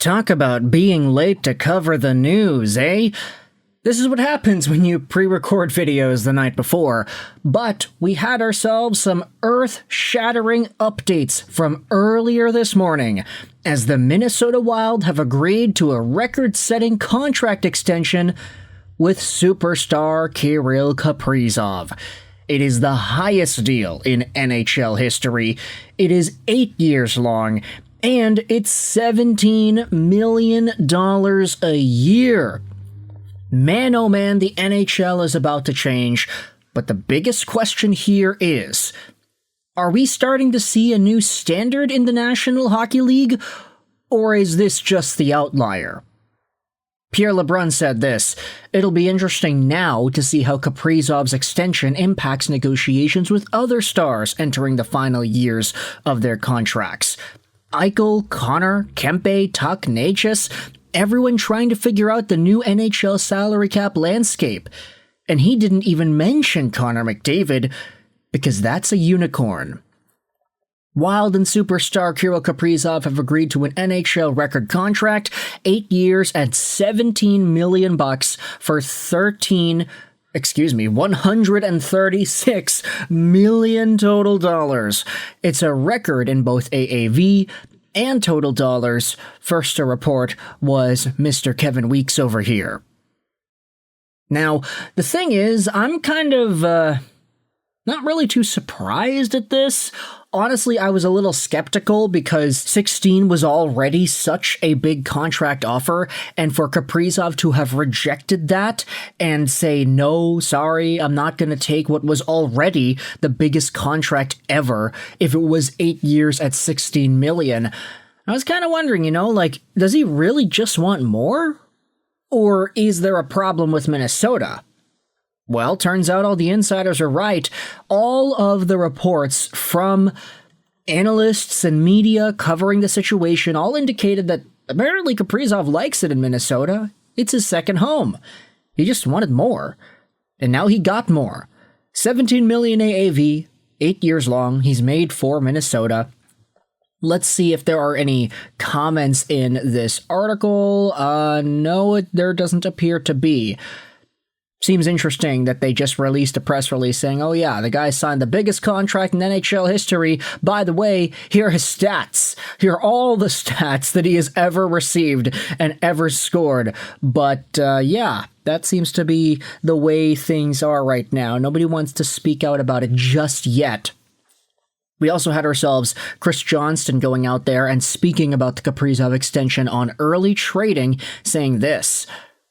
Talk about being late to cover the news, eh? This is what happens when you pre-record videos the night before, but we had ourselves some earth-shattering updates from earlier this morning, as the Minnesota Wild have agreed to a record-setting contract extension with superstar Kirill Kaprizov. It is the highest deal in NHL history. It is 8 years long, and it's $17 million a year. Man, oh man, the NHL is about to change, but the biggest question here is, are we starting to see a new standard in the National Hockey League, or is this just the outlier? Pierre LeBrun said this: "It'll be interesting now to see how Kaprizov's extension impacts negotiations with other stars entering the final years of their contracts. Eichel, Connor, Kempe, Tuck, Necas, everyone trying to figure out the new NHL salary cap landscape. And he didn't even mention Connor McDavid, because that's a unicorn." Wild and superstar Kirill Kaprizov have agreed to an NHL record contract, 8 years and $17 million for $136 million total dollars. It's a record in both AAV and total dollars. First to report was Mr. Kevin Weeks over here. Now, the thing is, I'm kind of not really too surprised at this. Honestly, I was a little skeptical because 16 was already such a big contract offer, and for Kaprizov to have rejected that and say, no, sorry, I'm not going to take what was already the biggest contract ever if it was 8 years at $16 million. I was kind of wondering, does he really just want more? Or is there a problem with Minnesota? Well, turns out all the insiders are right. All of the reports from analysts and media covering the situation all indicated that apparently Kaprizov likes it in Minnesota. It's his second home. He just wanted more. And now he got more. $17 million AAV, 8 years long. He's made for Minnesota. Let's see if there are any comments in this article. No, there doesn't appear to be. Seems interesting that they just released a press release saying, oh yeah, the guy signed the biggest contract in NHL history. By the way, here are his stats. Here are all the stats that he has ever received and ever scored. But yeah, that seems to be the way things are right now. Nobody wants to speak out about it just yet. We also had ourselves Chris Johnston going out there and speaking about the Kaprizov extension on early trading, saying this: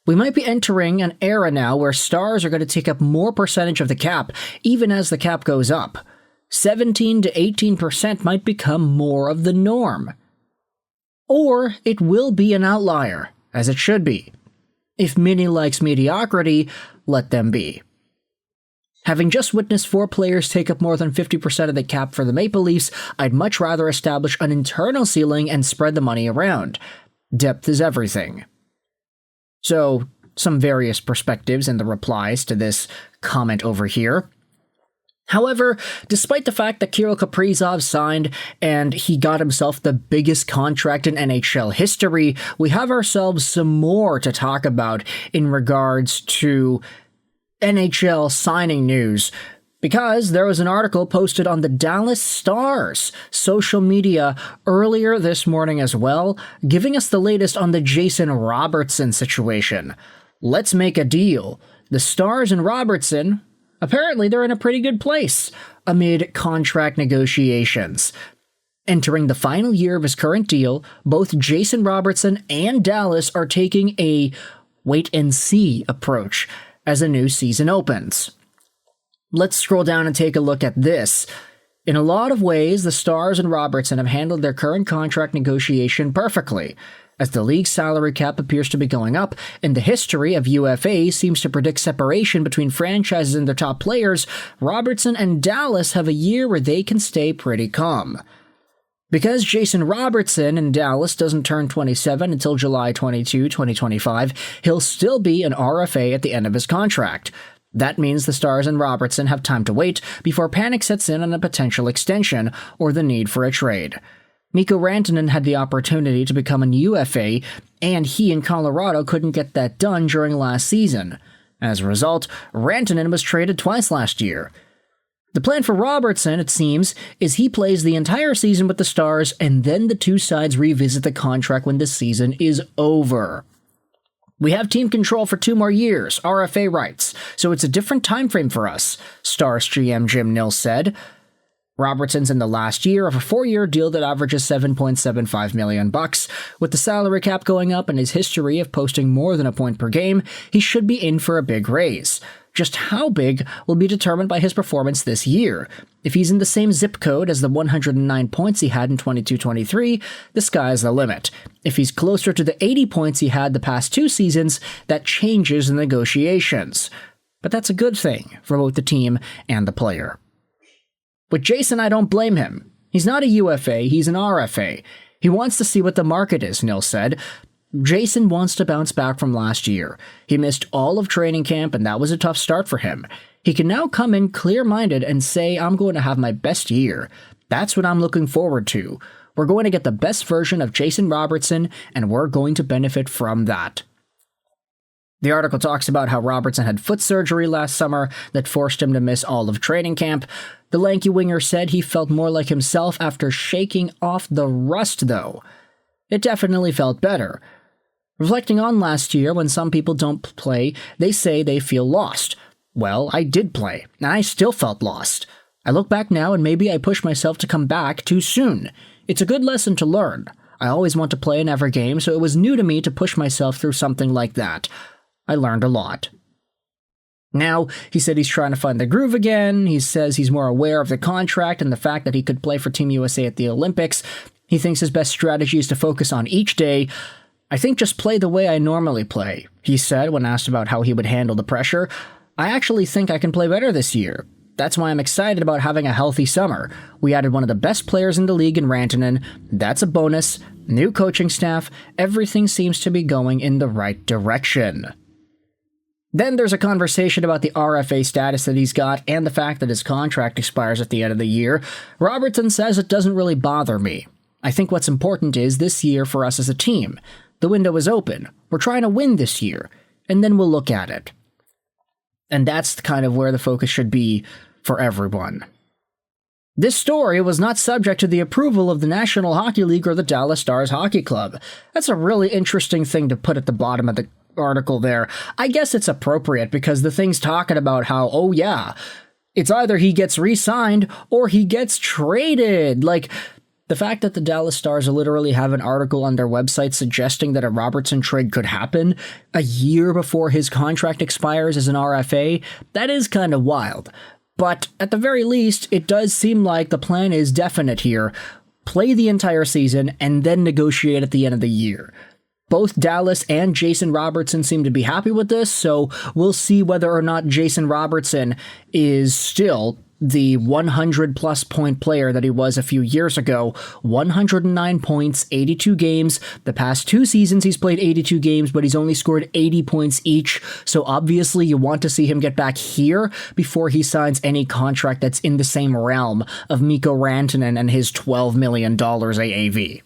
"We might be entering an era now where stars are going to take up more percentage of the cap, even as the cap goes up. 17 to 18% might become more of the norm. Or it will be an outlier, as it should be. If Minnie likes mediocrity, let them be. Having just witnessed 4 players take up more than 50% of the cap for the Maple Leafs, I'd much rather establish an internal ceiling and spread the money around. Depth is everything." So, some various perspectives in the replies to this comment over here. However, despite the fact that Kirill Kaprizov signed and he got himself the biggest contract in NHL history, we have ourselves some more to talk about in regards to NHL signing news, because there was an article posted on the Dallas Stars social media earlier this morning as well, giving us the latest on the Jason Robertson situation. Let's make a deal. The Stars and Robertson, apparently they're in a pretty good place amid contract negotiations. Entering the final year of his current deal, both Jason Robertson and Dallas are taking a wait-and-see approach as a new season opens. Let's scroll down and take a look at this. In a lot of ways, the Stars and Robertson have handled their current contract negotiation perfectly. As the league's salary cap appears to be going up, and the history of UFA seems to predict separation between franchises and their top players, Robertson and Dallas have a year where they can stay pretty calm. Because Jason Robertson in Dallas doesn't turn 27 until July 22, 2025, he'll still be an RFA at the end of his contract. That means the Stars and Robertson have time to wait before panic sets in on a potential extension or the need for a trade. Mikko Rantanen had the opportunity to become an UFA, and he and Colorado couldn't get that done during last season. As a result, Rantanen was traded twice last year. The plan for Robertson, it seems, is he plays the entire season with the Stars, and then the two sides revisit the contract when the season is over. We have team control for 2 more years, RFA rights, so it's a different time frame for us, Stars GM Jim Nill said. Robertson's in the last year of a 4-year deal that averages $7.75 million. With the salary cap going up and his history of posting more than a point per game, he should be in for a big raise. Just how big will be determined by his performance this year. If he's in the same zip code as the 109 points he had in 22-23, the sky's the limit. If he's closer to the 80 points he had the past 2 seasons, that changes the negotiations. But that's a good thing for both the team and the player. With Jason, I don't blame him. He's not a UFA, he's an RFA. He wants to see what the market is, Nill said. Jason wants to bounce back from last year. He missed all of training camp, and that was a tough start for him. He can now come in clear-minded and say, I'm going to have my best year. That's what I'm looking forward to. We're going to get the best version of Jason Robertson, and we're going to benefit from that. The article talks about how Robertson had foot surgery last summer that forced him to miss all of training camp. The lanky winger said he felt more like himself after shaking off the rust, though. It definitely felt better. Reflecting on last year, when some people don't play, they say they feel lost. Well, I did play, and I still felt lost. I look back now and maybe I pushed myself to come back too soon. It's a good lesson to learn. I always want to play in every game, so it was new to me to push myself through something like that. I learned a lot. Now, he said he's trying to find the groove again. He says he's more aware of the contract and the fact that he could play for Team USA at the Olympics. He thinks his best strategy is to focus on each day. I think just play the way I normally play, he said when asked about how he would handle the pressure. I actually think I can play better this year. That's why I'm excited about having a healthy summer. We added one of the best players in the league in Rantanen. That's a bonus. New coaching staff. Everything seems to be going in the right direction. Then there's a conversation about the RFA status that he's got and the fact that his contract expires at the end of the year. Robertson says it doesn't really bother me. I think what's important is this year for us as a team. The window is open. We're trying to win this year, and then we'll look at it. And that's kind of where the focus should be for everyone. This story was not subject to the approval of the National Hockey League or the Dallas Stars Hockey Club. That's a really interesting thing to put at the bottom of the article there. I guess it's appropriate because the thing's talking about how, oh yeah, it's either he gets re-signed or he gets traded. Like, the fact that the Dallas Stars literally have an article on their website suggesting that a Robertson trade could happen a year before his contract expires as an RFA, that is kind of wild. But at the very least, it does seem like the plan is definite here. Play the entire season and then negotiate at the end of the year. Both Dallas and Jason Robertson seem to be happy with this, so we'll see whether or not Jason Robertson is still the 100-plus point player that he was a few years ago. 109 points, 82 games. The past 2 seasons he's played 82 games, but he's only scored 80 points each, so obviously you want to see him get back here before he signs any contract that's in the same realm of Mikko Rantanen and his $12 million AAV.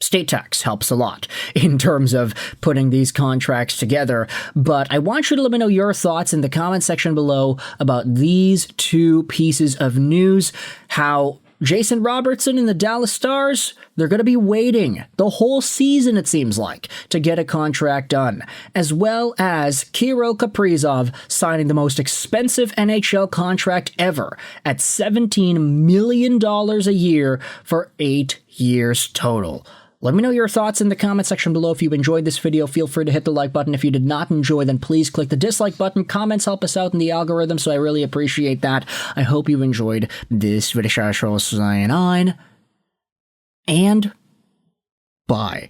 State tax helps a lot in terms of putting these contracts together, but I want you to let me know your thoughts in the comment section below about these 2 pieces of news. How Jason Robertson and the Dallas Stars, they're going to be waiting the whole season, it seems like, to get a contract done, as well as Kirill Kaprizov signing the most expensive NHL contract ever at $17 million a year for 8 years total. Let me know your thoughts in the comment section below. If you enjoyed this video, feel free to hit the like button. If you did not enjoy, then please click the dislike button. Comments help us out in the algorithm, so I really appreciate that. I hope you enjoyed this video. And bye.